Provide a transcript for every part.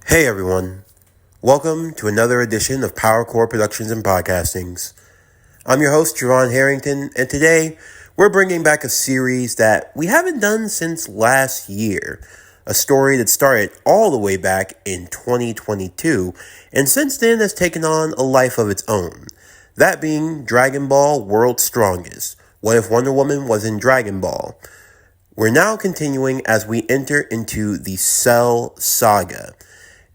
Hey everyone, welcome to another edition of Power Core Productions and Podcastings. I'm your host, Javon Harrington, and today we're bringing back a series that we haven't done since last year. A story that started all the way back in 2022, and since then has taken on a life of its own. That being Dragon Ball World's Strongest. What if Wonder Woman was in Dragon Ball? We're now continuing as we enter into the Cell Saga.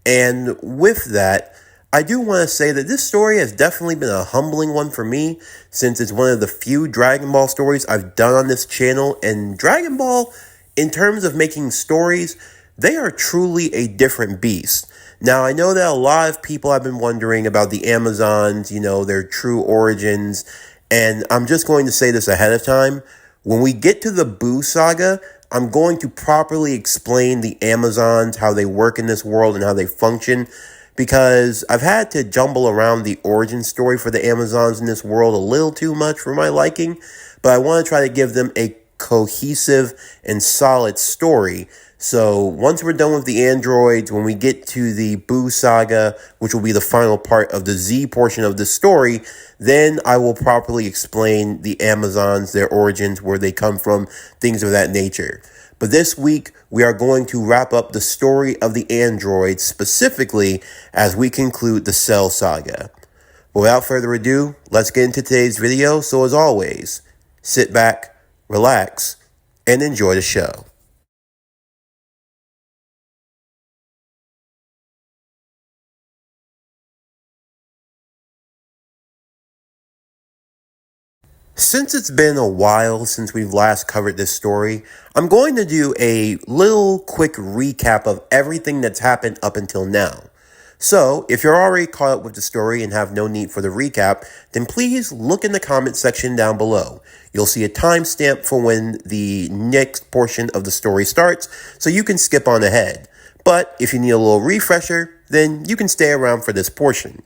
And with that, I do want to say that this story has definitely been a humbling one for me, since it's one of the few Dragon Ball stories I've done on this channel. And Dragon Ball, in terms of making stories, they are truly a different beast. Now, I know that a lot of people have been wondering about the Amazons, their true origins. And I'm just going to say this ahead of time. When we get to the Buu saga, I'm going to properly explain the Amazons, how they work in this world and how they function, because I've had to jumble around the origin story for the Amazons in this world a little too much for my liking, but I want to try to give them a cohesive and solid story. So once we're done with the androids, when we get to the Buu saga, which will be the final part of the Z portion of the story, then I will properly explain the Amazons, their origins, where they come from, things of that nature. But this week, we are going to wrap up the story of the androids, specifically as we conclude the Cell saga. But without further ado, let's get into today's video. So as always, sit back, relax, and enjoy the show. Since it's been a while since we've last covered this story, I'm going to do a little quick recap of everything that's happened up until now. So, if you're already caught up with the story and have no need for the recap, then please look in the comment section down below. You'll see a timestamp for when the next portion of the story starts, so you can skip on ahead. But if you need a little refresher, then you can stay around for this portion.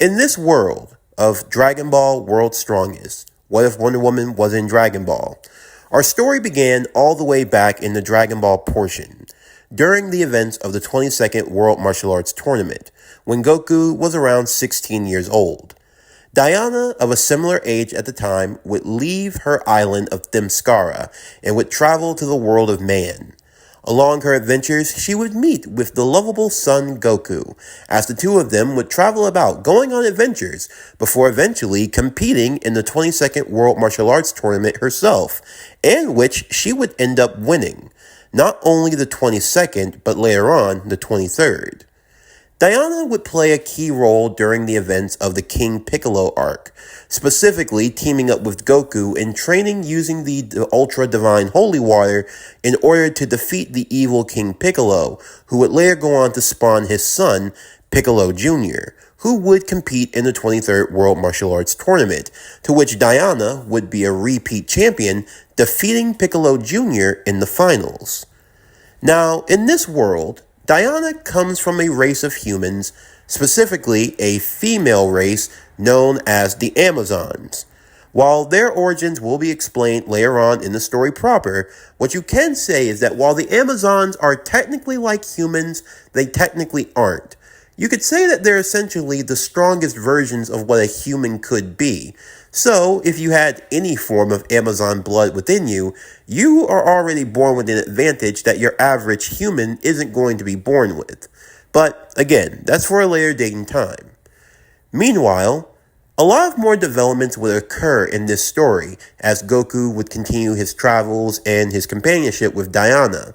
In this world of Dragon Ball World's Strongest, what if Wonder Woman was in Dragon Ball? Our story began all the way back in the Dragon Ball portion, during the events of the 22nd World Martial Arts Tournament, when Goku was around 16 years old. Diana, of a similar age at the time, would leave her island of Themyscira and would travel to the world of man. Along her adventures, she would meet with the lovable son Goku, as the two of them would travel about going on adventures before eventually competing in the 22nd World Martial Arts Tournament herself, and which she would end up winning, not only the 22nd, but later on the 23rd. Diana would play a key role during the events of the King Piccolo arc, specifically teaming up with Goku in training using the Ultra Divine Holy Water in order to defeat the evil King Piccolo, who would later go on to spawn his son, Piccolo Jr., who would compete in the 23rd World Martial Arts Tournament, to which Diana would be a repeat champion, defeating Piccolo Jr. in the finals. Now, in this world, Diana comes from a race of humans, specifically a female race known as the Amazons. While their origins will be explained later on in the story proper, what you can say is that while the Amazons are technically like humans, they technically aren't. You could say that they're essentially the strongest versions of what a human could be. So, if you had any form of Amazon blood within you, you are already born with an advantage that your average human isn't going to be born with. But, again, that's for a later date and time. Meanwhile, a lot of more developments would occur in this story as Goku would continue his travels and his companionship with Diana.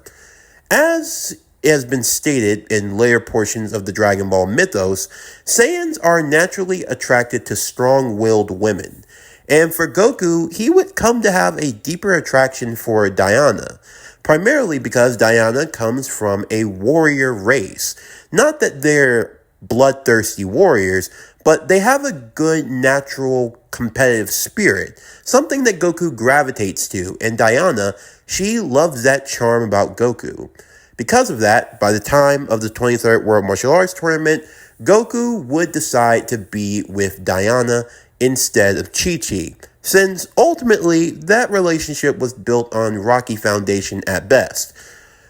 As has been stated in later portions of the Dragon Ball mythos, Saiyans are naturally attracted to strong-willed women. And for Goku, he would come to have a deeper attraction for Diana, primarily because Diana comes from a warrior race. Not that they're bloodthirsty warriors, but they have a good natural competitive spirit, something that Goku gravitates to, and Diana, she loves that charm about Goku. Because of that, by the time of the 23rd World Martial Arts Tournament, Goku would decide to be with Diana instead of Chi-Chi, since ultimately that relationship was built on rocky foundation at best.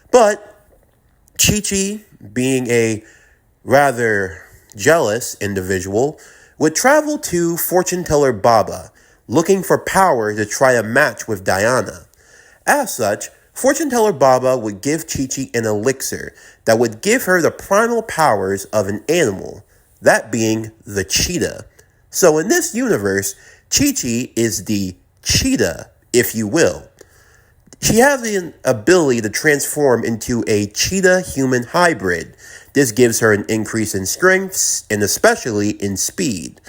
But Chi-Chi, being a rather jealous individual, would travel to fortune teller Baba, looking for power to try a match with Diana. As such, fortune teller Baba would give Chi-Chi an elixir that would give her the primal powers of an animal, that being the cheetah. So in this universe, Chi-Chi is the cheetah, if you will. She has the ability to transform into a cheetah-human hybrid. This gives her an increase in strength and especially in speed.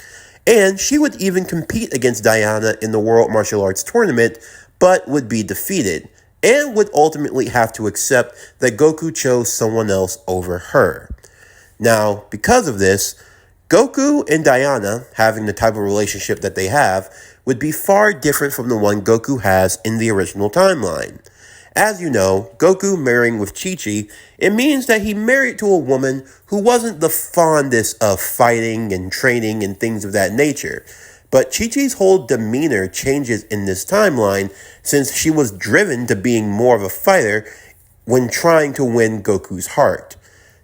And she would even compete against Diana in the World Martial Arts Tournament, but would be defeated, and would ultimately have to accept that Goku chose someone else over her. Now, because of this, Goku and Diana, having the type of relationship that they have, would be far different from the one Goku has in the original timeline. As you know, Goku marrying with Chi-Chi, it means that he married to a woman who wasn't the fondest of fighting and training and things of that nature. But Chi-Chi's whole demeanor changes in this timeline since she was driven to being more of a fighter when trying to win Goku's heart.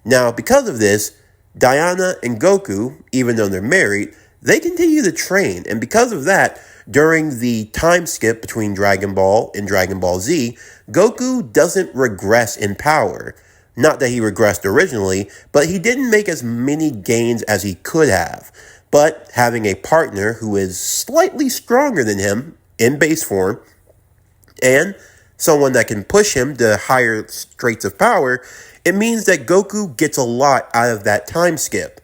Now, because of this, Diana and Goku, even though they're married, they continue to train, and because of that, during the time skip between Dragon Ball and Dragon Ball Z, Goku doesn't regress in power. Not that he regressed originally, but he didn't make as many gains as he could have. But having a partner who is slightly stronger than him in base form, and someone that can push him to higher straits of power, it means that Goku gets a lot out of that time skip.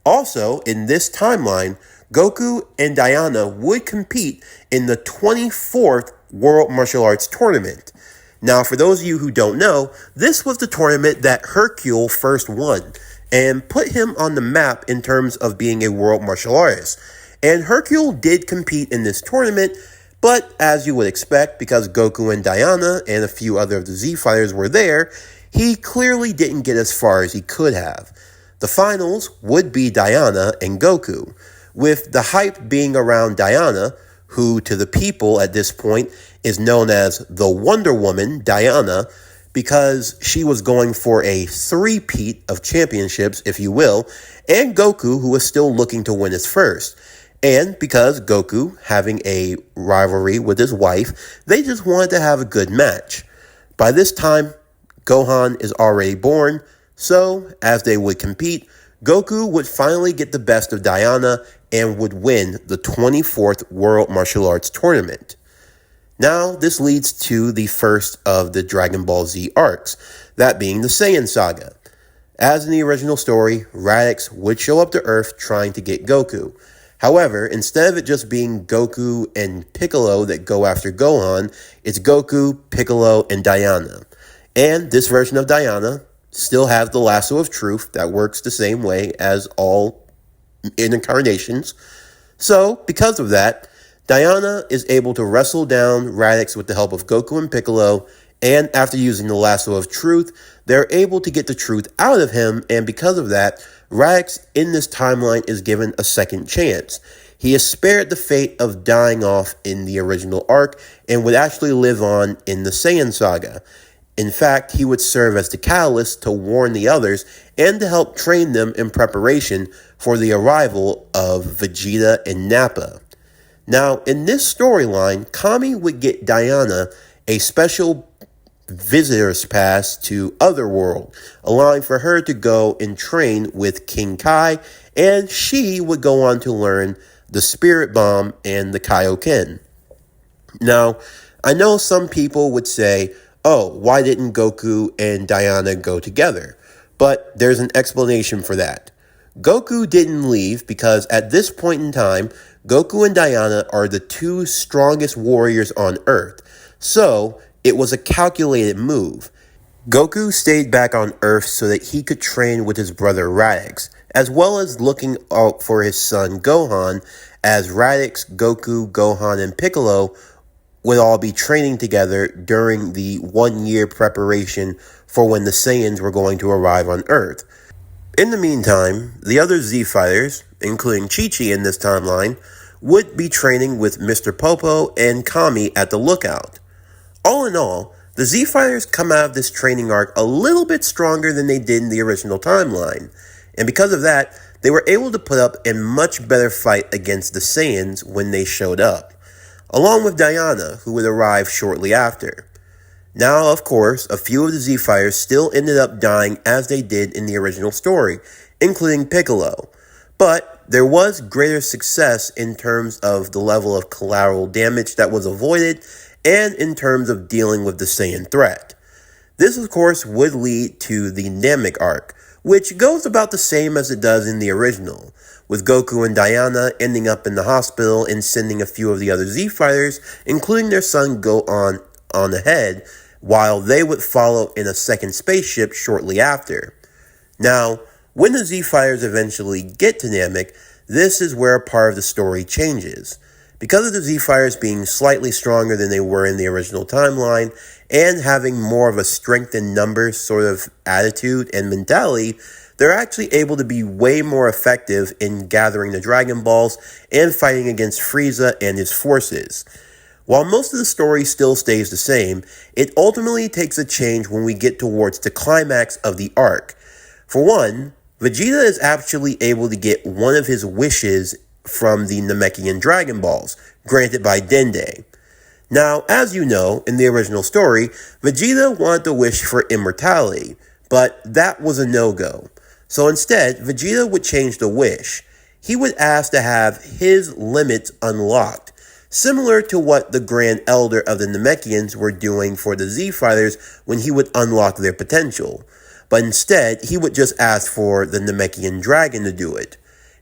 Also, in this timeline, Goku and Diana would compete in the 24th World Martial Arts Tournament. Now, for those of you who don't know, this was the tournament that Hercule first won and put him on the map in terms of being a world martial artist. And Hercule did compete in this tournament, but as you would expect, because Goku and Diana and a few other of the Z fighters were there, he clearly didn't get as far as he could have. The finals would be Diana and Goku, with the hype being around Diana, who to the people at this point is known as the Wonder Woman Diana, because she was going for a three-peat of championships, if you will, and Goku, who was still looking to win his first. And because Goku, having a rivalry with his wife, they just wanted to have a good match. By this time, Gohan is already born, so as they would compete, Goku would finally get the best of Diana and would win the 24th World Martial Arts Tournament. Now, this leads to the first of the Dragon Ball Z arcs, that being the Saiyan Saga. As in the original story, Raditz would show up to Earth trying to get Goku. However, instead of it just being Goku and Piccolo that go after Gohan, it's Goku, Piccolo, and Diana. And this version of Diana still has the lasso of truth that works the same way as all incarnations. So, because of that, Diana is able to wrestle down Raditz with the help of Goku and Piccolo, and after using the lasso of truth, they're able to get the truth out of him, and because of that, Raditz in this timeline is given a second chance. He is spared the fate of dying off in the original arc and would actually live on in the Saiyan Saga. In fact, he would serve as the catalyst to warn the others and to help train them in preparation for the arrival of Vegeta and Nappa. Now, in this storyline, Kami would get Diana a special visitor's pass to Otherworld, allowing for her to go and train with King Kai, and she would go on to learn the Spirit Bomb and the Kaioken. Now, I know some people would say, oh, why didn't Goku and Diana go together? But there's an explanation for that. Goku didn't leave because at this point in time, Goku and Diana are the two strongest warriors on Earth. So, it was a calculated move. Goku stayed back on Earth so that he could train with his brother Raditz, as well as looking out for his son Gohan, as Raditz, Goku, Gohan, and Piccolo would all be training together during the 1 year preparation for when the Saiyans were going to arrive on Earth. In the meantime, the other Z fighters, including Chi-Chi in this timeline, would be training with Mr. Popo and Kami at the lookout. All in all, the Z-Fighters come out of this training arc a little bit stronger than they did in the original timeline, and because of that, they were able to put up a much better fight against the Saiyans when they showed up, along with Diana, who would arrive shortly after. Now, of course, a few of the Z-Fighters still ended up dying as they did in the original story, including Piccolo. But there was greater success in terms of the level of collateral damage that was avoided and in terms of dealing with the Saiyan threat. This, of course, would lead to the Namek arc, which goes about the same as it does in the original, with Goku and Diana ending up in the hospital and sending a few of the other Z-Fighters, including their son Gohan, on ahead, while they would follow in a second spaceship shortly after. Now, when the Z-Fighters eventually get to Namek, this is where a part of the story changes. Because of the Z-Fighters being slightly stronger than they were in the original timeline, and having more of a strength in numbers sort of attitude and mentality, they're actually able to be way more effective in gathering the Dragon Balls and fighting against Frieza and his forces. While most of the story still stays the same, it ultimately takes a change when we get towards the climax of the arc. For one, Vegeta is actually able to get one of his wishes from the Namekian Dragon Balls, granted by Dende. Now, as you know, in the original story, Vegeta wanted to wish for immortality, but that was a no-go. So instead, Vegeta would change the wish. He would ask to have his limits unlocked, similar to what the Grand Elder of the Namekians were doing for the Z-Fighters when he would unlock their potential. But instead, he would just ask for the Namekian Dragon to do it.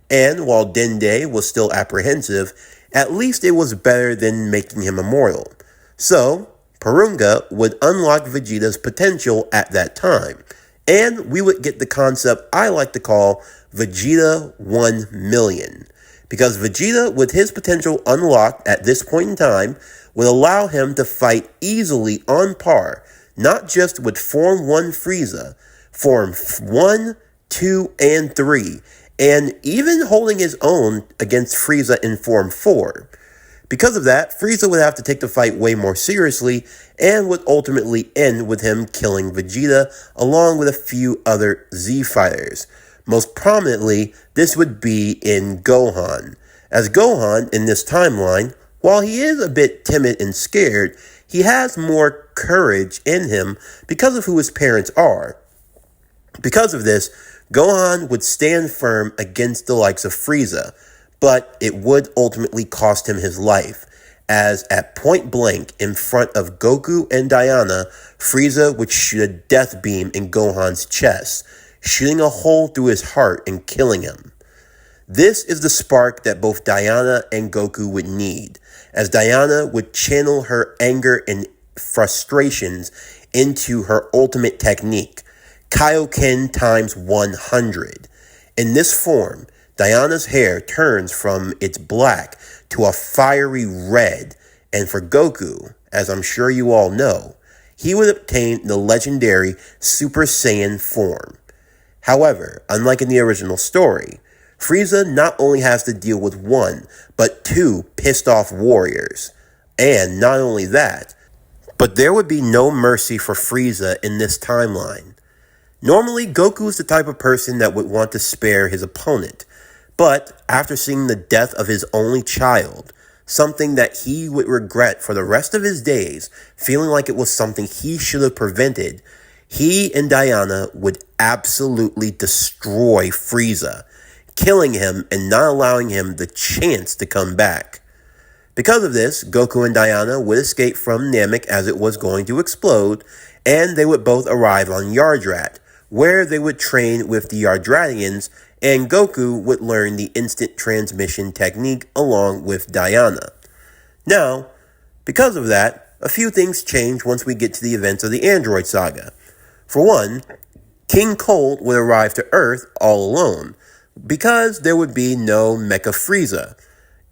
And while Dende was still apprehensive, at least it was better than making him immortal. So, Porunga would unlock Vegeta's potential at that time, and we would get the concept I like to call Vegeta 1 million. Because Vegeta, with his potential unlocked at this point in time, would allow him to fight easily on par, not just with Form 1 Frieza, Form 1, 2, and 3, and even holding his own against Frieza in Form 4. Because of that, Frieza would have to take the fight way more seriously, and would ultimately end with him killing Vegeta, along with a few other Z-Fighters. Most prominently, this would be in Gohan, as Gohan, in this timeline, while he is a bit timid and scared, he has more courage in him because of who his parents are. Because of this, Gohan would stand firm against the likes of Frieza, but it would ultimately cost him his life, as at point blank in front of Goku and Diana, Frieza would shoot a death beam in Gohan's chest, shooting a hole through his heart and killing him. This is the spark that both Diana and Goku would need, as Diana would channel her anger and frustrations into her ultimate technique, Kaioken times 100. In this form, Diana's hair turns from its black to a fiery red, and for Goku, as I'm sure you all know, he would obtain the legendary Super Saiyan form. However, unlike in the original story, Frieza not only has to deal with one, but two pissed off warriors. And not only that, but there would be no mercy for Frieza in this timeline. Normally, Goku is the type of person that would want to spare his opponent, but after seeing the death of his only child, something that he would regret for the rest of his days, feeling like it was something he should have prevented, he and Diana would absolutely destroy Frieza, killing him and not allowing him the chance to come back. Because of this, Goku and Diana would escape from Namek as it was going to explode, and they would both arrive on Yardrat, where they would train with the Yardratians, and Goku would learn the instant transmission technique along with Diana. Now, because of that, a few things change once we get to the events of the Android Saga. For one, King Cold would arrive to Earth all alone, because there would be no Mecha Frieza.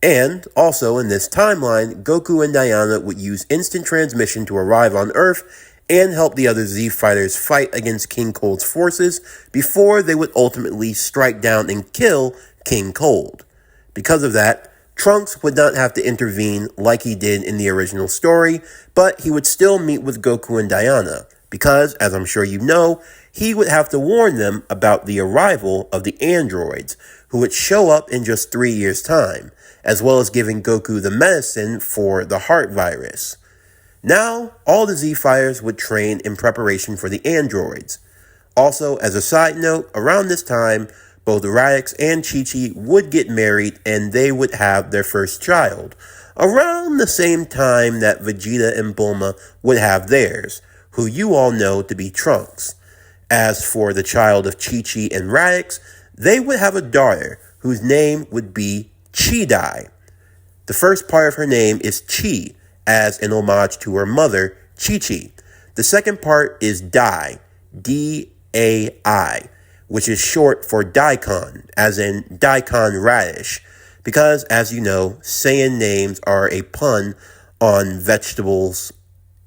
And also in this timeline, Goku and Diana would use instant transmission to arrive on Earth and help the other Z-Fighters fight against King Cold's forces before they would ultimately strike down and kill King Cold. Because of that, Trunks would not have to intervene like he did in the original story, but he would still meet with Goku and Diana, because, as I'm sure you know, he would have to warn them about the arrival of the androids, who would show up in just 3 years' time, as well as giving Goku the medicine for the heart virus. Now, all the Z-Fighters would train in preparation for the androids. Also, as a side note, around this time, both Radix and Chi-Chi would get married and they would have their first child, around the same time that Vegeta and Bulma would have theirs, who you all know to be Trunks. As for the child of Chi-Chi and Radix, they would have a daughter whose name would be Chi-Dai. The first part of her name is Chi, as an homage to her mother, Chi-Chi. The second part is Dai, D-A-I, which is short for daikon, as in daikon radish, because, as you know, Saiyan names are a pun on vegetables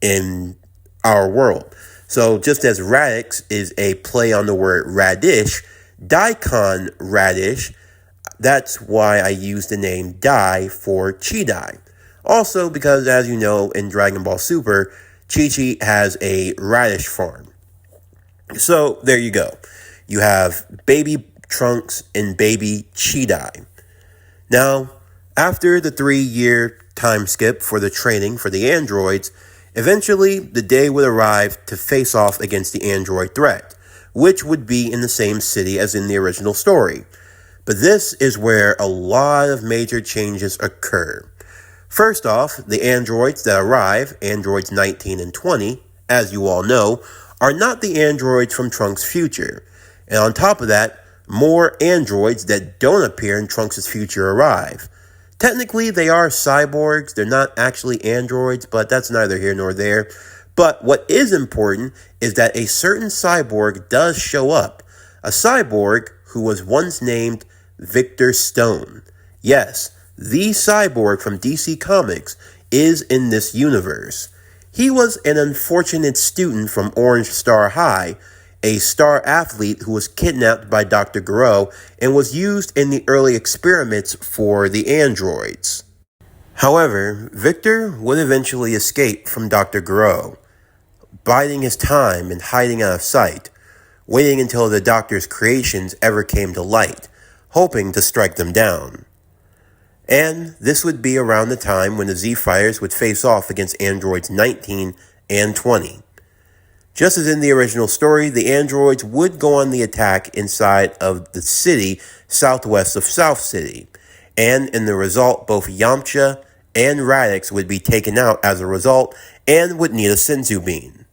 in our world. So just as radix is a play on the word radish, daikon radish, that's why I use the name Dai for Chi-Dai. Also because, as you know, in Dragon Ball Super, Chi-Chi has a radish farm. So there you go. You have baby Trunks and baby Chi-Dai. Now, after the 3-year time skip for the training for the androids, eventually the day would arrive to face off against the android threat, which would be in the same city as in the original story. But this is where a lot of major changes occur. First off, the androids that arrive, androids 19 and 20, as you all know, are not the androids from Trunks' future. And on top of that, more androids that don't appear in Trunks' future arrive. Technically, they are cyborgs. They're not actually androids, but that's neither here nor there. But what is important is that a certain cyborg does show up. A cyborg who was once named Victor Stone. Yes, the cyborg from DC Comics is in this universe. He was an unfortunate student from Orange Star High, a star athlete who was kidnapped by Dr. Gero and was used in the early experiments for the androids. However, Victor would eventually escape from Dr. Gero, biding his time and hiding out of sight, waiting until the Doctor's creations ever came to light, hoping to strike them down. And this would be around the time when the Z-Fighters would face off against androids 19 and 20. Just as in the original story, the androids would go on the attack inside of the city southwest of South City, and in the result, both Yamcha and Radix would be taken out as a result and would need a Senzu Bean.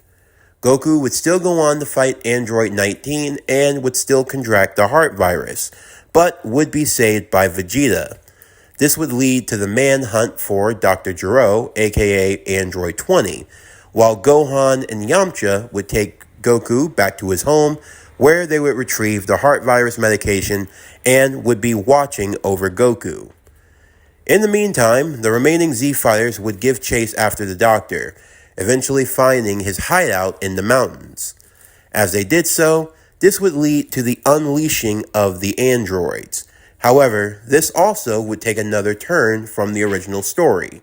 Goku would still go on to fight Android 19 and would still contract the heart virus, but would be saved by Vegeta. This would lead to the manhunt for Dr. Gero, aka Android 20, while Gohan and Yamcha would take Goku back to his home, where they would retrieve the heart virus medication and would be watching over Goku. In the meantime, the remaining Z-Fighters would give chase after the Doctor, eventually finding his hideout in the mountains. As they did so, this would lead to the unleashing of the androids. However, this also would take another turn from the original story,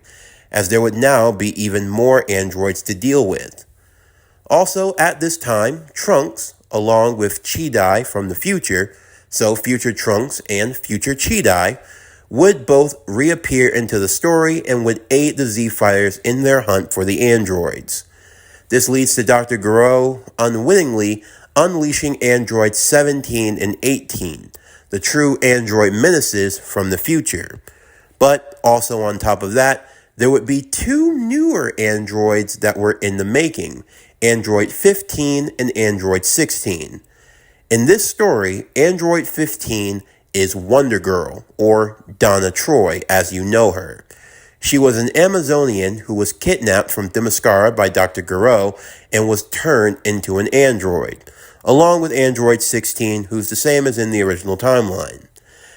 as there would now be even more androids to deal with. Also, at this time, Trunks, along with Chi-Dai from the future, so future Trunks and future Chi-Dai, would both reappear into the story and would aid the Z-Fighters in their hunt for the androids. This leads to Dr. Gero unwittingly unleashing androids 17 and 18, the true android menaces from the future. But also on top of that, there would be 2 newer androids that were in the making, Android 15 and Android 16. In this story, Android 15 is Wonder Girl, or Donna Troy as you know her. She was an Amazonian who was kidnapped from Themyscira by Dr. Gero and was turned into an android, along with Android 16, who's the same as in the original timeline.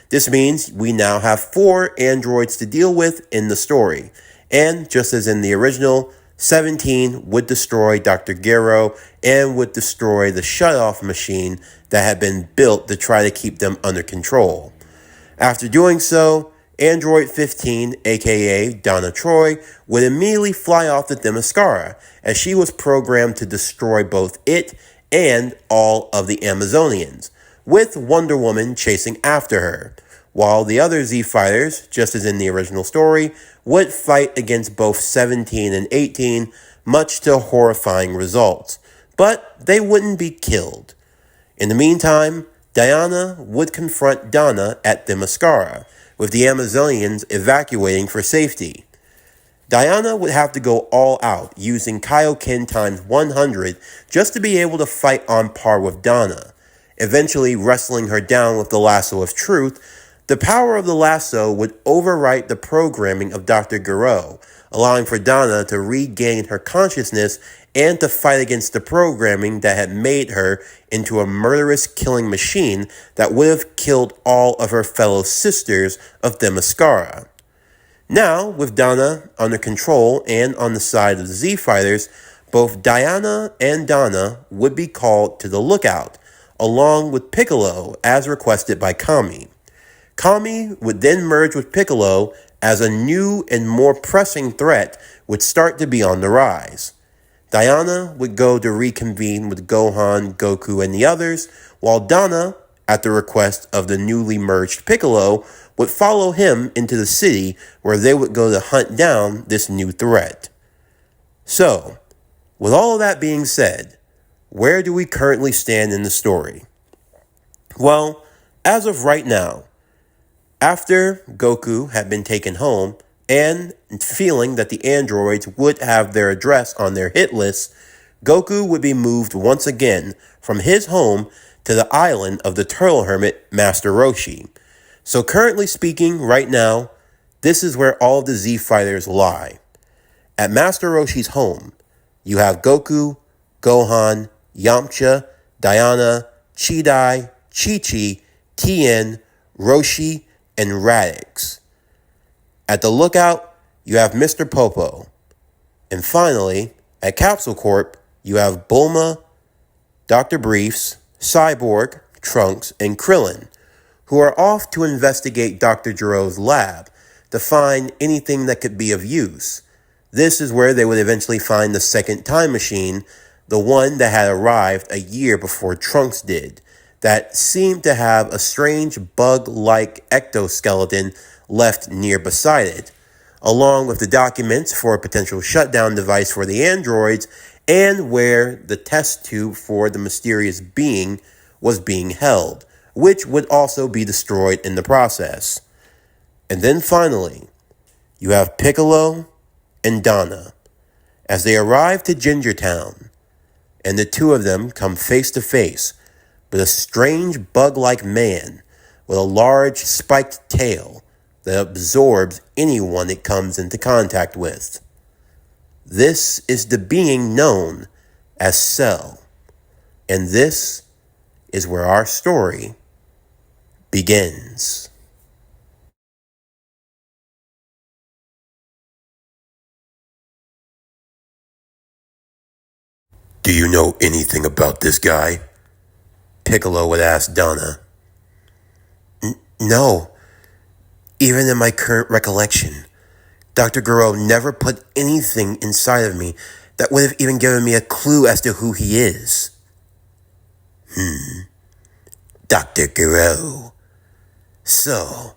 This means we now have 4 androids to deal with in the story, and just as in the original, 17 would destroy Dr. Gero and would destroy the shut-off machine that had been built to try to keep them under control. After doing so, Android 15, aka Donna Troy, would immediately fly off the Themyscira, as she was programmed to destroy both it and all of the Amazonians, with Wonder Woman chasing after her, while the other Z fighters, just as in the original story, would fight against both 17 and 18, much to horrifying results. But they wouldn't be killed. In the meantime, Diana would confront Donna at Themyscira, with the Amazonians evacuating for safety. Diana would have to go all out, using Kaioken times 100 just to be able to fight on par with Donna, eventually wrestling her down with the lasso of truth. The power of the lasso would overwrite the programming of Dr. Gero, allowing for Donna to regain her consciousness and to fight against the programming that had made her into a murderous killing machine that would have killed all of her fellow sisters of Themyscira. Now, with Donna under control and on the side of the Z Fighters, both Diana and Donna would be called to the lookout, along with Piccolo as requested by Kami. Kami would then merge with Piccolo as a new and more pressing threat would start to be on the rise. Diana would go to reconvene with Gohan, Goku, and the others, while Donna, at the request of the newly merged Piccolo, would follow him into the city where they would go to hunt down this new threat. So, with all of that being said, where do we currently stand in the story? Well, as of right now, after Goku had been taken home, and feeling that the androids would have their address on their hit list, Goku would be moved once again from his home to the island of the Turtle Hermit, Master Roshi. So currently speaking, right now, this is where all of the Z Fighters lie. At Master Roshi's home, you have Goku, Gohan, Yamcha, Diana, Chidai, Chi-Chi, Tien, Roshi, and Radix. At the lookout, you have Mr. Popo. And finally, at Capsule Corp, you have Bulma, Dr. Briefs, Cyborg, Trunks, and Krillin, who are off to investigate Dr. Gero's lab to find anything that could be of use. This is where they would eventually find the second time machine, the one that had arrived a year before Trunks did, that seemed to have a strange bug-like exoskeleton left near beside it, along with the documents for a potential shutdown device for the androids, and where the test tube for the mysterious being was being held, which would also be destroyed in the process. And then finally, you have Piccolo and Donna as they arrive to Ginger Town, and the two of them come face to face with a strange bug-like man with a large spiked tail that absorbs anyone it comes into contact with. This is the being known as Cell, and this is where our story begins. Do you know anything about this guy? Piccolo would ask Donna. No. Even in my current recollection, Dr. Gero never put anything inside of me that would have even given me a clue as to who he is. Dr. Gero. So,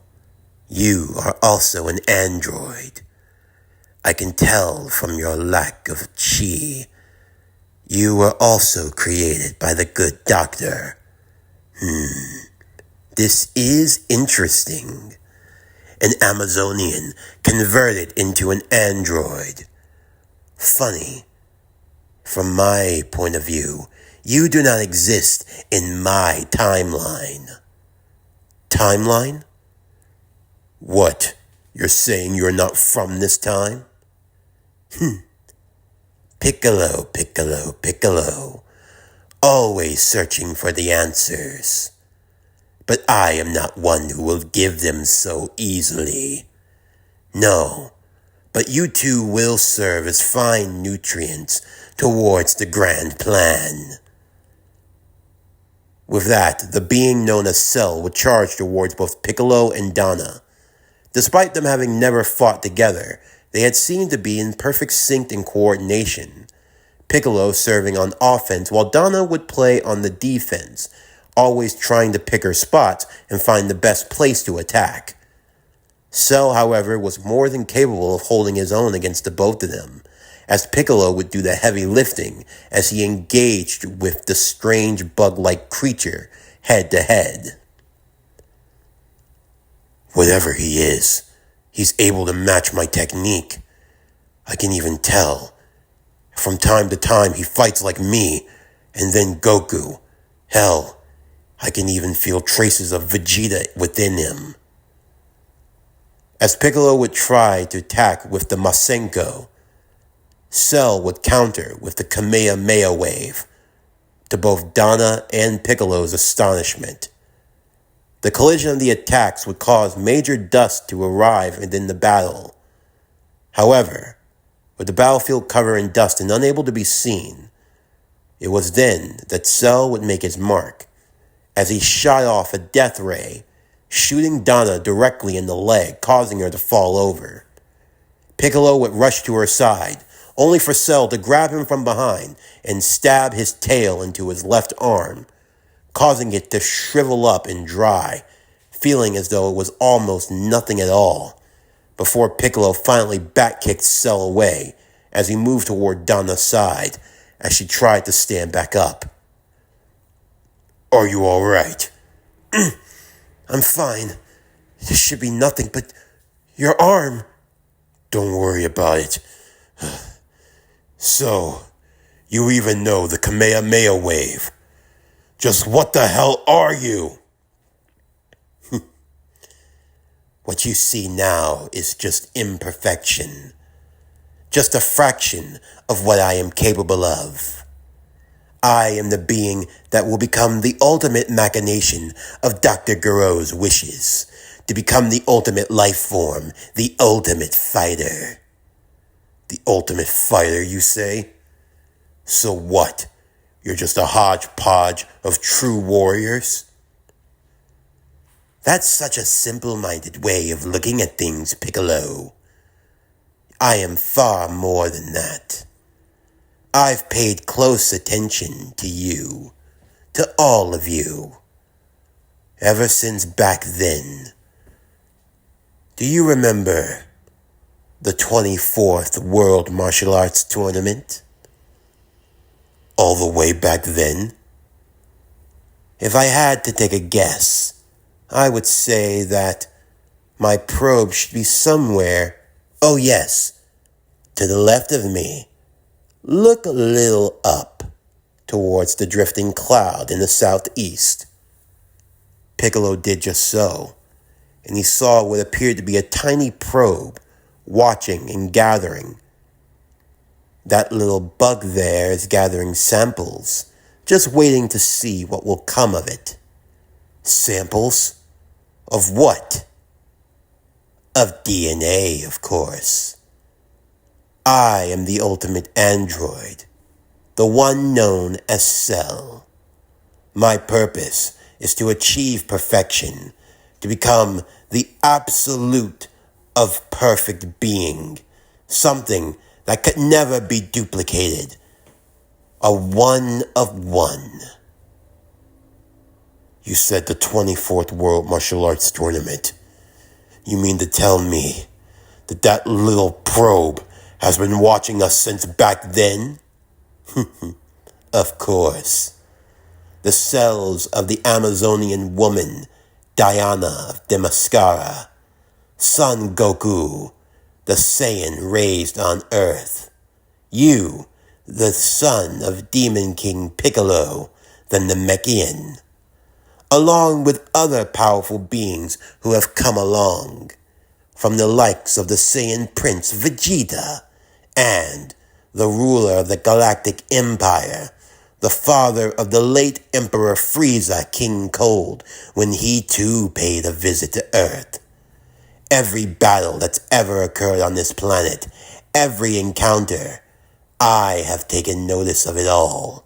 you are also an android. I can tell from your lack of chi. You were also created by the good doctor. This is interesting. An Amazonian converted into an android. Funny. From my point of view, you do not exist in my timeline. Timeline? What? You're saying you're not from this time? Piccolo, Piccolo, Piccolo. Always searching for the answers. But I am not one who will give them so easily. No, but you two will serve as fine nutrients towards the grand plan. With that, the being known as Cell would charge towards both Piccolo and Donna. Despite them having never fought together, they had seemed to be in perfect sync and coordination. Piccolo serving on offense while Donna would play on the defense, always trying to pick her spots and find the best place to attack. Cell, however, was more than capable of holding his own against the both of them, as Piccolo would do the heavy lifting as he engaged with the strange bug-like creature head to head. Whatever he is, he's able to match my technique. I can even tell. From time to time, he fights like me, and then Goku. Hell, I can even feel traces of Vegeta within him. As Piccolo would try to attack with the Masenko, Cell would counter with the Kamehameha wave, to both Donna and Piccolo's astonishment. The collision of the attacks would cause major dust to arrive within the battle. However, with the battlefield covered in dust and unable to be seen, it was then that Cell would make his mark, as he shot off a death ray, shooting Donna directly in the leg, causing her to fall over. Piccolo would rush to her side, only for Cell to grab him from behind and stab his tail into his left arm, causing it to shrivel up and dry, feeling as though it was almost nothing at all, before Piccolo finally back-kicked Cell away as he moved toward Donna's side as she tried to stand back up. Are you all right? I'm fine. This should be nothing but your arm. Don't worry about it. So, you even know the Kamehameha wave. Just what the hell are you? What you see now is just imperfection. Just a fraction of what I am capable of. I am the being that will become the ultimate machination of Dr. Gero's wishes, to become the ultimate life form, the ultimate fighter. The ultimate fighter, you say? So what? You're just a hodgepodge of true warriors? That's such a simple-minded way of looking at things, Piccolo. I am far more than that. I've paid close attention to you, to all of you, ever since back then. Do you remember the 24th World Martial Arts Tournament? All the way back then? If I had to take a guess, I would say that my probe should be somewhere, oh yes, to the left of me. Look a little up towards the drifting cloud in the southeast. Piccolo did just so, and he saw what appeared to be a tiny probe watching and gathering. That little bug there is gathering samples, just waiting to see what will come of it. Samples? Of what? Of DNA, of course. I am the ultimate android, the one known as Cell. My purpose is to achieve perfection, to become the absolute of perfect being, something that could never be duplicated, a one of one. You said the 24th World Martial Arts Tournament. You mean to tell me that that little probe has been watching us since back then? Of course. The cells of the Amazonian woman, Diana of Demaskara, Son Goku, the Saiyan raised on Earth. You, the son of Demon King Piccolo, the Namekian, along with other powerful beings who have come along, from the likes of the Saiyan Prince Vegeta, and the ruler of the Galactic Empire, the father of the late Emperor Frieza, King Cold, when he too paid a visit to Earth. Every battle that's ever occurred on this planet, every encounter, I have taken notice of it all.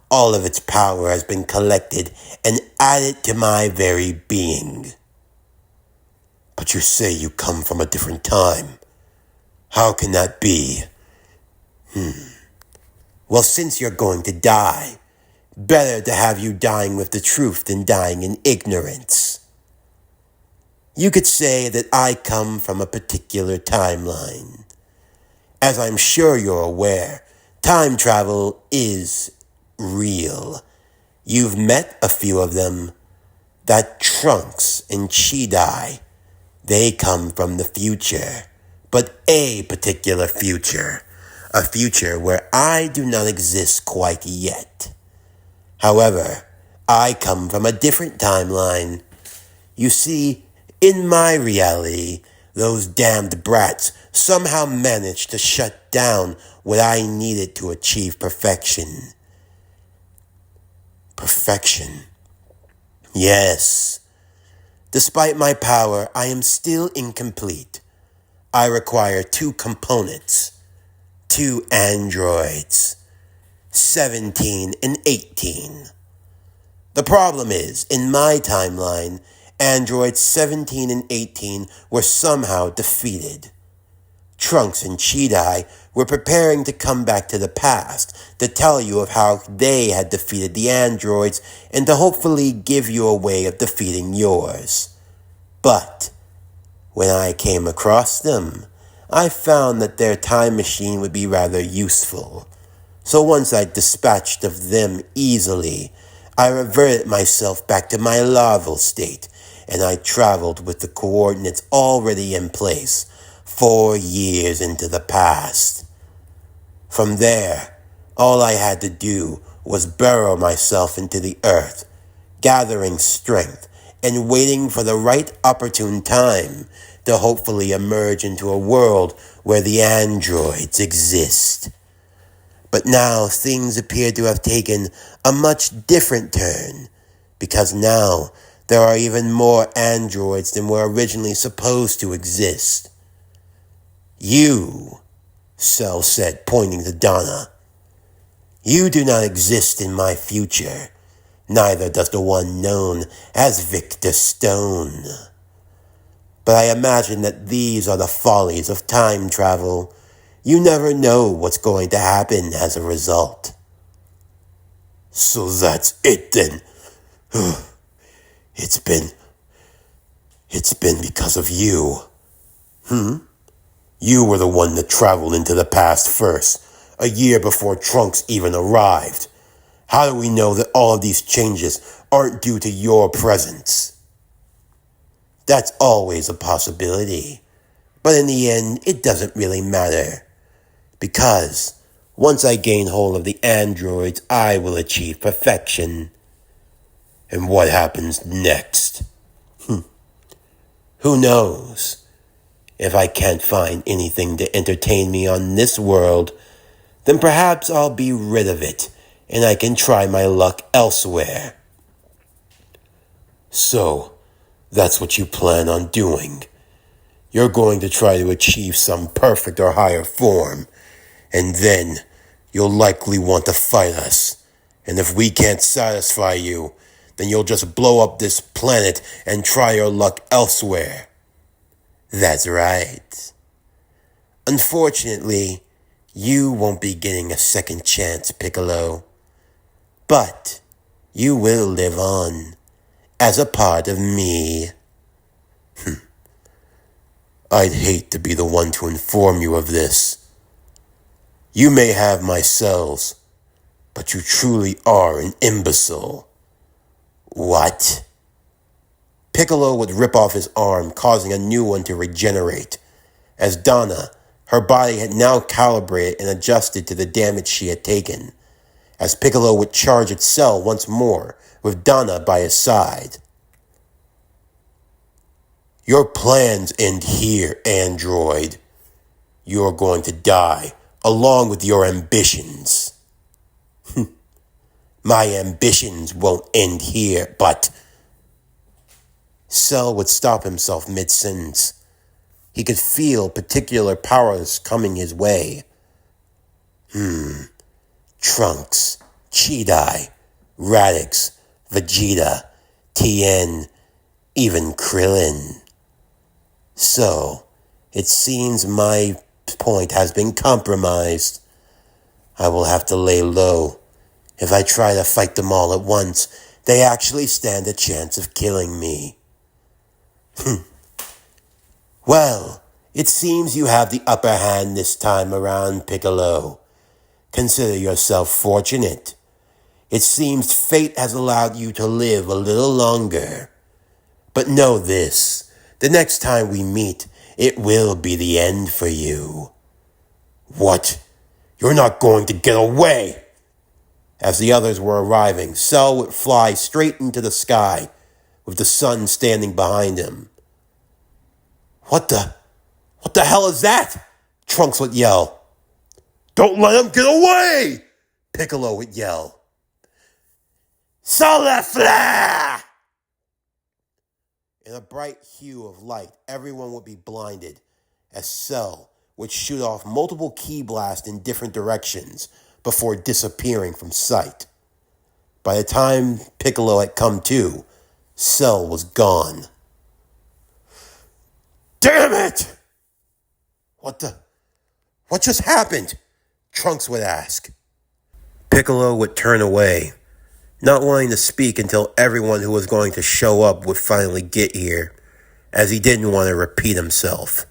All of its power has been collected and added to my very being. But you say you come from a different time. How can that be? Well, since you're going to die, better to have you dying with the truth than dying in ignorance. You could say that I come from a particular timeline. As I'm sure you're aware, time travel is real. You've met a few of them. That Trunks and Chidai, they come from the future, but a particular future. A future where I do not exist quite yet. However, I come from a different timeline. You see, in my reality, those damned brats somehow managed to shut down what I needed to achieve perfection. Perfection. Yes. Despite my power, I am still incomplete. I require two components. Two androids. 17 and 18. The problem is, in my timeline, androids 17 and 18 were somehow defeated. Trunks and Chidai were preparing to come back to the past to tell you of how they had defeated the androids and to hopefully give you a way of defeating yours. But when I came across them, I found that their time machine would be rather useful. So once I dispatched of them easily, I reverted myself back to my larval state, and I traveled with the coordinates already in place, 4 years into the past. From there, all I had to do was burrow myself into the earth, gathering strength, and waiting for the right opportune time to hopefully emerge into a world where the androids exist. But now things appear to have taken a much different turn, because now there are even more androids than were originally supposed to exist. You, Cell said, pointing to Donna. You do not exist in my future. Neither does the one known as Victor Stone. But I imagine that these are the follies of time travel. You never know what's going to happen as a result. So that's it then. It's been because of you. You were the one that traveled into the past first, a year before Trunks even arrived. How do we know that all of these changes aren't due to your presence? That's always a possibility. But in the end, it doesn't really matter. Because once I gain hold of the androids, I will achieve perfection. And what happens next? Who knows? If I can't find anything to entertain me on this world, then perhaps I'll be rid of it, and I can try my luck elsewhere. So, that's what you plan on doing. You're going to try to achieve some perfect or higher form, and then you'll likely want to fight us. And if we can't satisfy you, then you'll just blow up this planet and try your luck elsewhere. That's right. Unfortunately, you won't be getting a second chance, Piccolo. But you will live on as a part of me. I'd hate to be the one to inform you of this. You may have my cells, but you truly are an imbecile. What? Piccolo would rip off his arm, causing a new one to regenerate. As Donna, her body had now calibrated and adjusted to the damage she had taken. As Piccolo would charge its cell once more, with Donna by his side. Your plans end here, android. You're going to die, along with your ambitions. My ambitions won't end here, but... Cell would stop himself mid-sentence. He could feel particular powers coming his way. Trunks, Chidai, Radix, Vegeta, Tien, even Krillin. So, it seems my point has been compromised. I will have to lay low. If I try to fight them all at once, they actually stand a chance of killing me. Well, it seems you have the upper hand this time around, Piccolo. Consider yourself fortunate. It seems fate has allowed you to live a little longer. But know this, the next time we meet, it will be the end for you. What? You're not going to get away! As the others were arriving, Cell would fly straight into the sky, with the sun standing behind him. What the hell is that? Trunks would yell. Don't let him get away! Piccolo would yell. Solar flare! In a bright hue of light, everyone would be blinded, as Cell would shoot off multiple ki blasts in different directions before disappearing from sight. By the time Piccolo had come to, Cell was gone. Damn it! What just happened? Trunks would ask. Piccolo would turn away, not wanting to speak until everyone who was going to show up would finally get here, as he didn't want to repeat himself.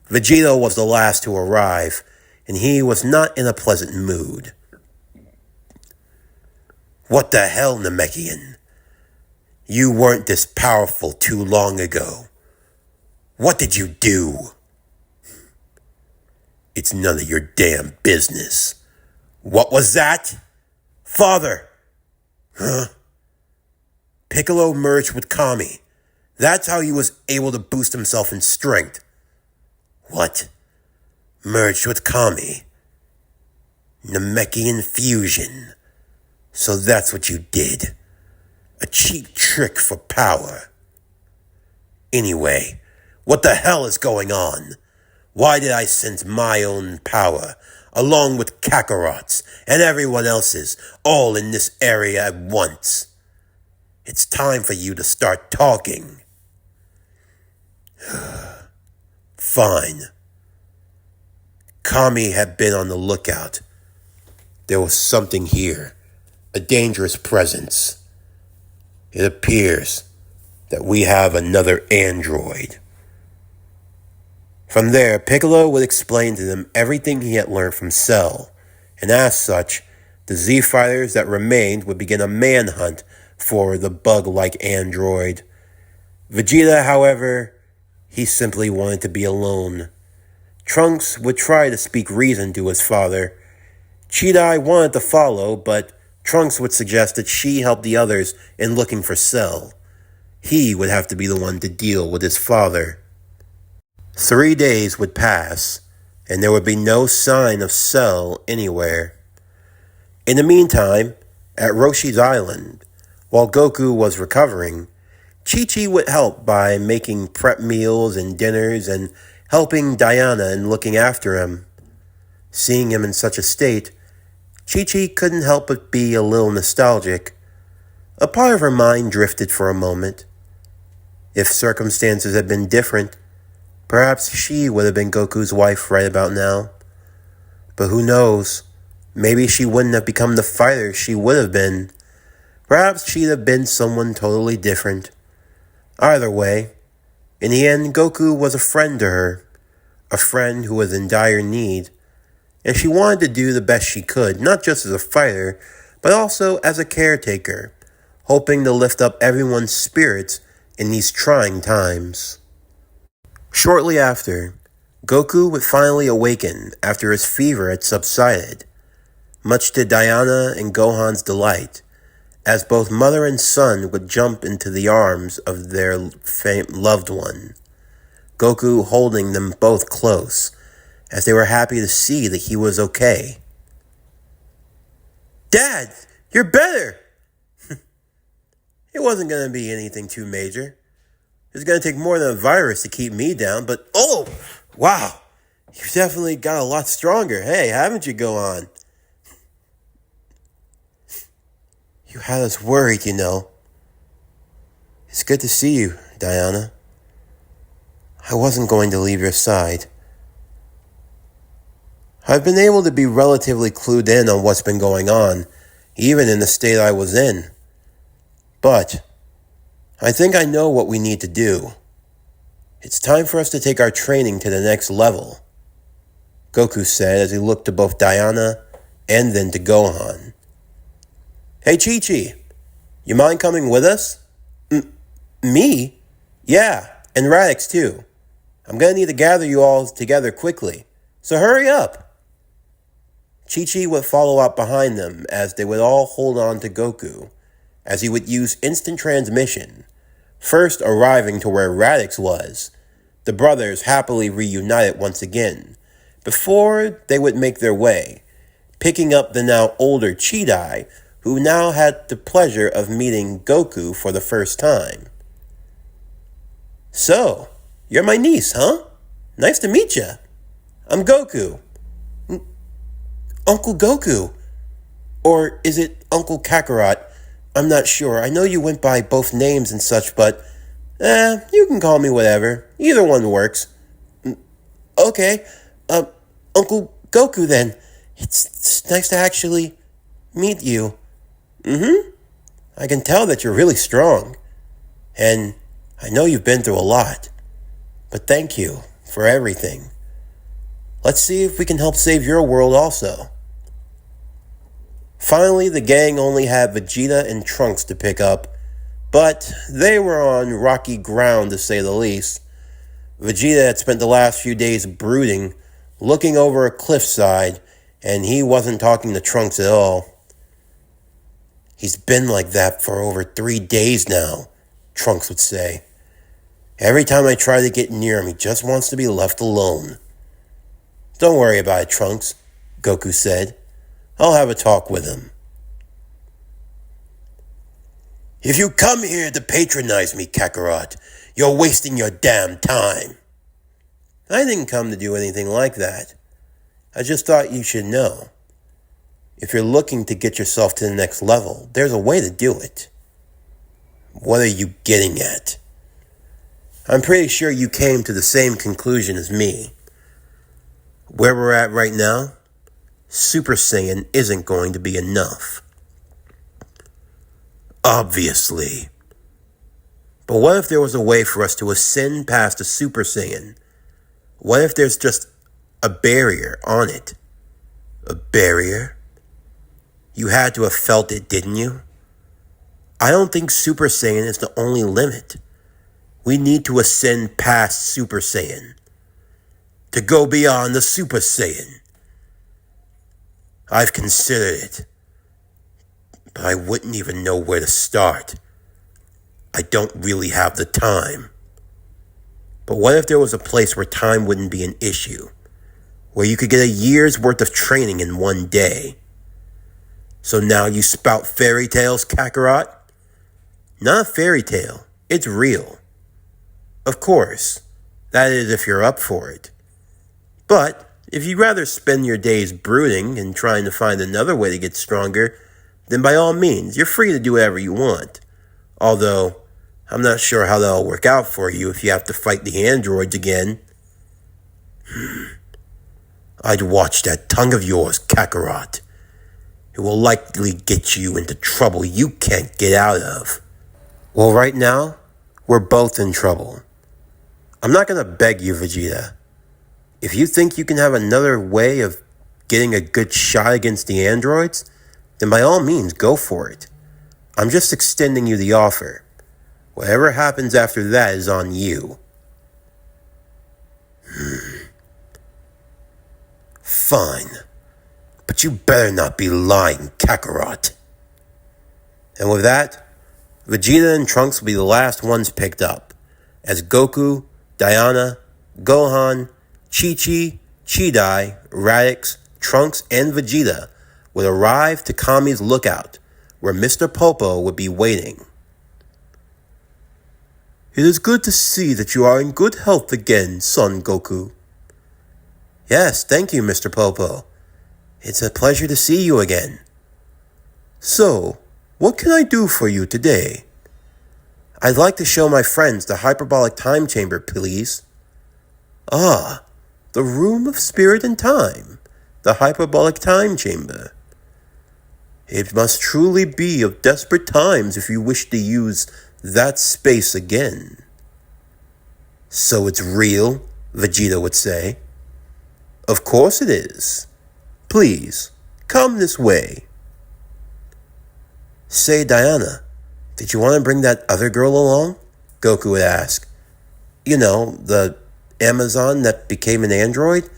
Vegeta was the last to arrive, and he was not in a pleasant mood. What the hell, Namekian? You weren't this powerful too long ago. What did you do? It's none of your damn business. What was that? Father! Huh? Piccolo merged with Kami. That's how he was able to boost himself in strength. What? Merged with Kami? Namekian fusion. So that's what you did. A cheap trick for power. Anyway, what the hell is going on? Why did I sense my own power, along with Kakarot's and everyone else's, all in this area at once? It's time for you to start talking. Fine. Kami had been on the lookout. There was something here, a dangerous presence. It appears that we have another android. From there, Piccolo would explain to them everything he had learned from Cell, and as such, the Z-Fighters that remained would begin a manhunt for the bug-like android. Vegeta, however, he simply wanted to be alone. Trunks would try to speak reason to his father. Cheetah wanted to follow, but Trunks would suggest that she help the others in looking for Cell. He would have to be the one to deal with his father. 3 days would pass, and there would be no sign of Cell anywhere. In the meantime, at Roshi's Island, while Goku was recovering, Chi-Chi would help by making prep meals and dinners and helping Diana in looking after him. Seeing him in such a state, Chi-Chi couldn't help but be a little nostalgic. A part of her mind drifted for a moment. If circumstances had been different, perhaps she would have been Goku's wife right about now. But who knows? Maybe she wouldn't have become the fighter she would have been. Perhaps she'd have been someone totally different. Either way, in the end, Goku was a friend to her. A friend who was in dire need. And she wanted to do the best she could, not just as a fighter, but also as a caretaker, hoping to lift up everyone's spirits in these trying times. Shortly after, Goku would finally awaken after his fever had subsided, much to Diana and Gohan's delight, as both mother and son would jump into the arms of their loved one, Goku holding them both close, as they were happy to see that he was okay. Dad, you're better! It wasn't going to be anything too major. It's going to take more than a virus to keep me down, but oh, wow, you've definitely got a lot stronger. Hey, haven't you, Gohan? You had us worried, you know. It's good to see you, Diana. I wasn't going to leave your side. I've been able to be relatively clued in on what's been going on, even in the state I was in. But I think I know what we need to do. It's time for us to take our training to the next level, Goku said as he looked to both Diana and then to Gohan. Hey Chi-Chi, you mind coming with us? Me? Yeah, and Radix too. I'm gonna need to gather you all together quickly, so hurry up. Chi-Chi would follow up behind them as they would all hold on to Goku, as he would use instant transmission, first arriving to where Radix was. The brothers happily reunited once again, before they would make their way, picking up the now older Chi-Dai, who now had the pleasure of meeting Goku for the first time. So, you're my niece, huh? Nice to meet ya. I'm Goku. Uncle Goku. Or is it Uncle Kakarot? I'm not sure. I know you went by both names and such, but you can call me whatever. Either one works. Okay. Uncle Goku then. It's nice to actually meet you. I can tell that you're really strong. And I know you've been through a lot. But thank you for everything. Let's see if we can help save your world also. Finally, the gang only had Vegeta and Trunks to pick up, but they were on rocky ground to say the least. Vegeta had spent the last few days brooding, looking over a cliffside, and he wasn't talking to Trunks at all. He's been like that for over 3 days now, Trunks would say. Every time I try to get near him, he just wants to be left alone. Don't worry about it, Trunks, Goku said. I'll have a talk with him. If you come here to patronize me, Kakarot, you're wasting your damn time. I didn't come to do anything like that. I just thought you should know. If you're looking to get yourself to the next level, there's a way to do it. What are you getting at? I'm pretty sure you came to the same conclusion as me. Where we're at right now, Super Saiyan isn't going to be enough. Obviously. But what if there was a way for us to ascend past a Super Saiyan? What if there's just a barrier on it? A barrier? You had to have felt it, didn't you? I don't think Super Saiyan is the only limit. We need to ascend past Super Saiyan. To go beyond the Super Saiyan. I've considered it, but I wouldn't even know where to start. I don't really have the time. But what if there was a place where time wouldn't be an issue? Where you could get a year's worth of training in one day? So now you spout fairy tales, Kakarot? Not a fairy tale. It's real. Of course. That is if you're up for it. But if you'd rather spend your days brooding and trying to find another way to get stronger, then by all means, you're free to do whatever you want. Although, I'm not sure how that'll work out for you if you have to fight the androids again. I'd watch that tongue of yours, Kakarot. It will likely get you into trouble you can't get out of. Well, right now, we're both in trouble. I'm not going to beg you, Vegeta. If you think you can have another way of getting a good shot against the androids, then by all means, go for it. I'm just extending you the offer. Whatever happens after that is on you. Fine. But you better not be lying, Kakarot. And with that, Vegeta and Trunks will be the last ones picked up, as Goku, Diana, Gohan, Chi-Chi, Chi-Dai, Radix, Trunks, and Vegeta would arrive to Kami's lookout, where Mr. Popo would be waiting. It is good to see that you are in good health again, Son Goku. Yes, thank you, Mr. Popo. It's a pleasure to see you again. So, what can I do for you today? I'd like to show my friends the hyperbolic time chamber, please. Ah, the room of spirit and time, the hyperbolic time chamber. It must truly be of desperate times if you wish to use that space again. So it's real, Vegeta would say. Of course it is. Please, come this way. Say, Diana, did you want to bring that other girl along? Goku would ask. You know, the Amazon that became an android?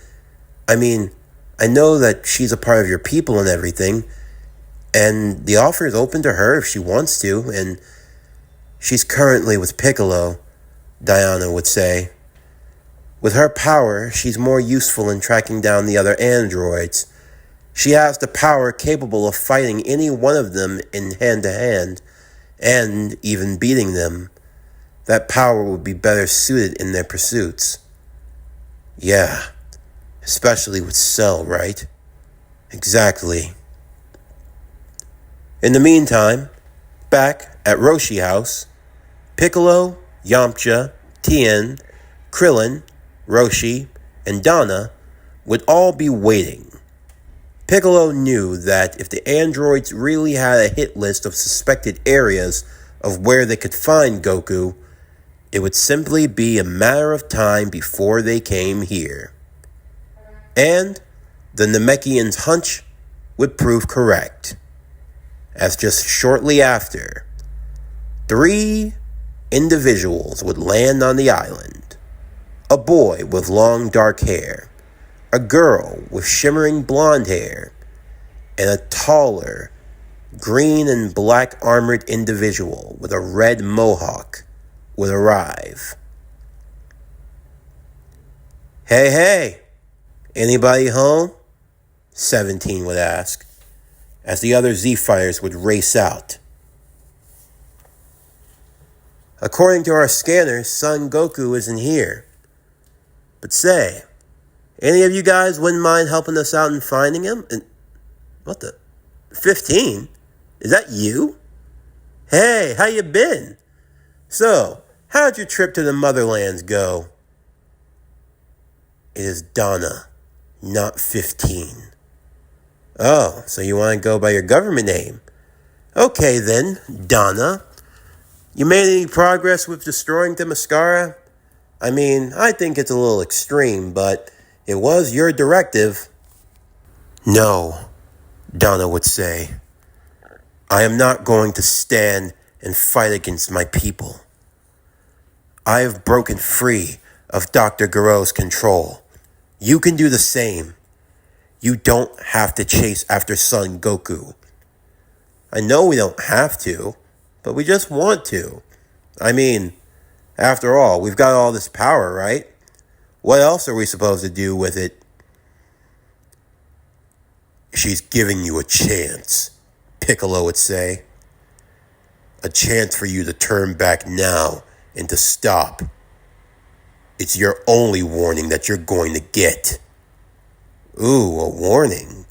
I mean, I know that she's a part of your people and everything, and the offer is open to her if she wants to, and she's currently with Piccolo, Diana would say. With her power, she's more useful in tracking down the other androids. She has the power capable of fighting any one of them in hand-to-hand, and even beating them. That power would be better suited in their pursuits. Yeah, especially with Cell, right? Exactly. In the meantime, back at Roshi House, Piccolo, Yamcha, Tien, Krillin, Roshi, and Donna would all be waiting. Piccolo knew that if the androids really had a hit list of suspected areas of where they could find Goku, it would simply be a matter of time before they came here. And the Namekian's hunch would prove correct, as just shortly after, 3 individuals would land on the island. A boy with long dark hair, a girl with shimmering blonde hair, and a taller, green and black armored individual with a red mohawk would arrive. Hey, anybody home? 17 would ask, as the other Z-Fighters would race out. According to our scanners, Son Goku isn't here. But say, any of you guys wouldn't mind helping us out in finding him? And what the? 15? Is that you? Hey, how you been? So, how'd your trip to the motherlands go? It is Donna, not 15. Oh, so you want to go by your government name? Okay then, Donna. You made any progress with destroying Themyscira? I mean, I think it's a little extreme, but it was your directive. No, Donna would say. I am not going to stand and fight against my people. I have broken free of Dr. Gero's control. You can do the same. You don't have to chase after Son Goku. I know we don't have to, but we just want to. I mean, after all, we've got all this power, right? What else are we supposed to do with it? She's giving you a chance, Piccolo would say. A chance for you to turn back now and to stop. It's your only warning that you're going to get. Ooh, a warning.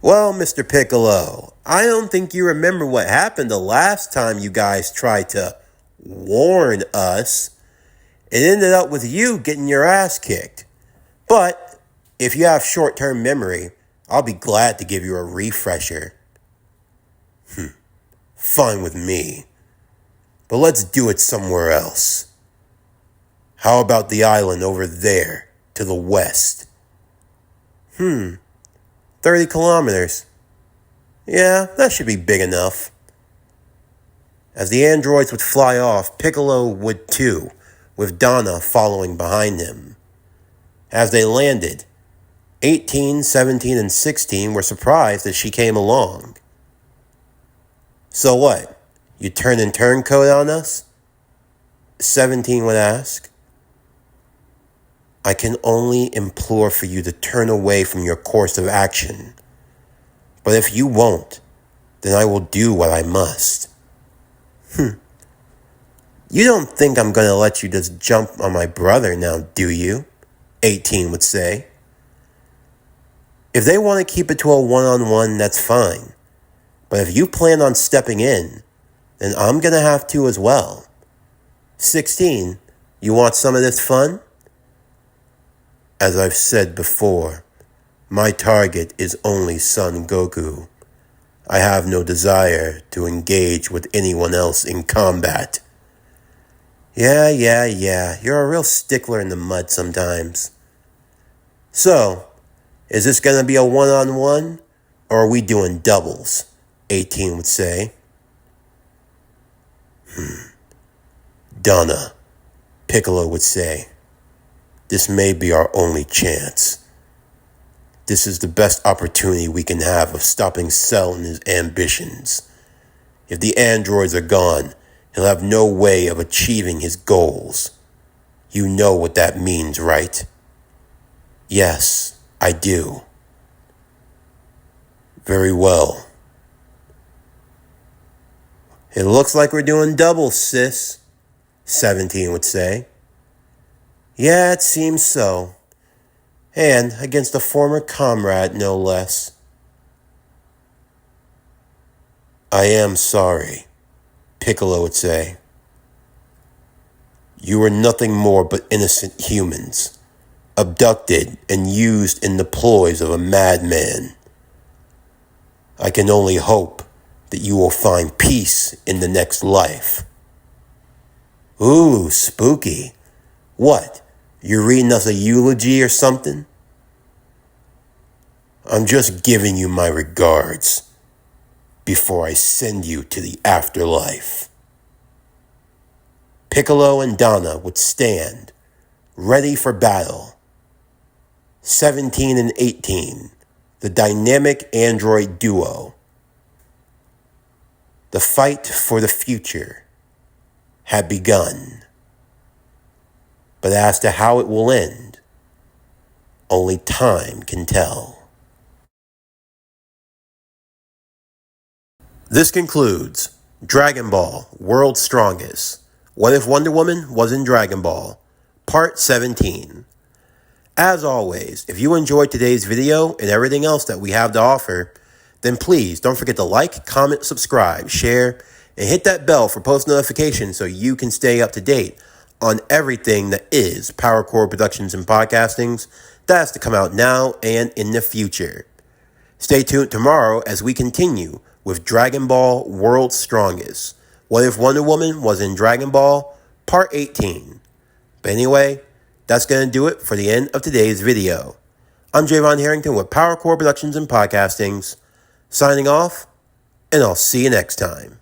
Well, Mr. Piccolo, I don't think you remember what happened the last time you guys tried to warn us. It ended up with you getting your ass kicked. But if you have short-term memory, I'll be glad to give you a refresher. Fine with me. But let's do it somewhere else. How about the island over there, to the west? 30 kilometers. Yeah, that should be big enough. As the androids would fly off, Piccolo would too, with Donna following behind him. As they landed, 18, 17, and 16 were surprised that she came along. So what? You turning turncoat on us? 17 would ask. I can only implore for you to turn away from your course of action. But if you won't, then I will do what I must. You don't think I'm going to let you just jump on my brother now, do you? 18 would say. If they want to keep it to a one-on-one, that's fine. But if you plan on stepping in, then I'm going to have to as well. 16, you want some of this fun? As I've said before, my target is only Son Goku. I have no desire to engage with anyone else in combat. Yeah, you're a real stickler in the mud sometimes. So, is this gonna be a one-on-one, or are we doing doubles? 18 would say. Donna, Piccolo would say. This may be our only chance. This is the best opportunity we can have of stopping Cell and his ambitions. If the androids are gone, he'll have no way of achieving his goals. You know what that means, right? Yes, I do. Very well. It looks like we're doing doubles, sis, 17 would say. Yeah, it seems so. And against a former comrade, no less. I am sorry, Piccolo would say. You are nothing more but innocent humans, abducted and used in the ploys of a madman. I can only hope that you will find peace in the next life. Ooh, spooky. What? You're reading us a eulogy or something? I'm just giving you my regards before I send you to the afterlife. Piccolo and Donna would stand, ready for battle. 17 and 18, the dynamic android duo. The fight for the future had begun. But as to how it will end, only time can tell. This concludes Dragon Ball World's Strongest. What if Wonder Woman was in Dragon Ball? Part 17. As always, if you enjoyed today's video and everything else that we have to offer, then please don't forget to like, comment, subscribe, share, and hit that bell for post notifications so you can stay up to date on everything that is Power Core Productions and Podcastings that's to come out now and in the future. Stay tuned tomorrow as we continue with Dragon Ball World's Strongest. What if Wonder Woman was in Dragon Ball? Part 18. But anyway, that's going to do it for the end of today's video. I'm Javon Harrington with Power Core Productions and Podcastings, signing off, and I'll see you next time.